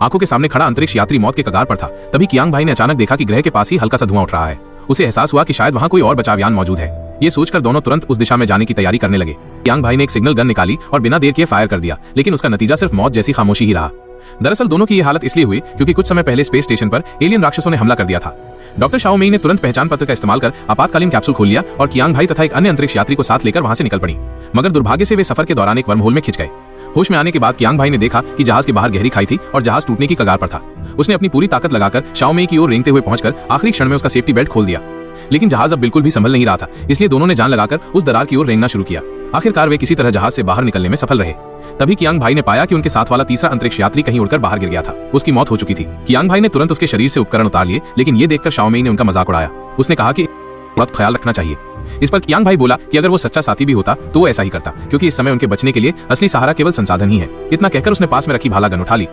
आंखों के सामने खड़ा अंतरिक्ष यात्री मौत के कगार पर था। तभी कियांग भाई ने अचानक देखा कि ग्रह के पास ही हल्का सा धुआं उठ रहा है। उसे एहसास हुआ कि शायद वहां कोई और बचाव यान मौजूद है। ये सोचकर दोनों तुरंत उस दिशा में जाने की तैयारी करने लगे। कियांग भाई ने एक सिग्नल गन निकाली और बिना देर किए फायर कर दिया, लेकिन उसका नतीजा सिर्फ मौत जैसी खामोशी ही रहा। दरअसल दोनों की ये हालत इसलिए हुई क्योंकि कुछ समय पहले स्पेस स्टेशन पर एलियन राक्षसों ने हमला कर दिया था। डॉक्टर शाओ मेई ने तुरंत पहचान पत्र का इस्तेमाल कर आपातकालीन कैप्सूल खोल लिया और कियांग भाई तथा एक अन्य अंतरिक्ष यात्री को साथ लेकर वहां से निकल पड़ी। मगर दुर्भाग्य से वे सफर के दौरान एक वर्महोल में खिंच गए। होश में आने के बाद कियांग भाई ने देखा कि जहाज के बाहर गहरी खाई थी और जहाज टूटने की कगार पर था। उसने अपनी पूरी ताकत लगाकर शाओ मेई की ओर रेंगते हुए पहुंचकर आखिरी क्षण में उसका सेफ्टी बेल्ट खोल दिया, लेकिन जहाज अब बिल्कुल भी संभल नहीं रहा था। इसलिए दोनों ने जान लगाकर उस दरार की ओर रेंगना शुरू किया। आखिरकार वे किसी तरह जहाज से बाहर निकलने में सफल रहे। तभी कियांग भाई ने पाया कि उनके साथ वाला तीसरा अंतरिक्ष यात्री कहीं उड़कर बाहर गिर गया था। उसकी मौत हो चुकी थी। कियांग भाई ने तुरंत उसके शरीर से उपकरण उतार लिए, लेकिन ये देखकर शाओ मेई ने उनका मजाक उड़ाया। उसने कहा कि बहुत ख्याल रखना चाहिए। इस पर कियांग भाई बोला कि अगर वो सच्चा साथी भी होता तो वो ऐसा ही करता, क्योंकि इस समय उनके बचने के लिए असली सहारा केवल संसाधन ही है। इतना कहकर उसने पास में रखी भाला गन उठा ली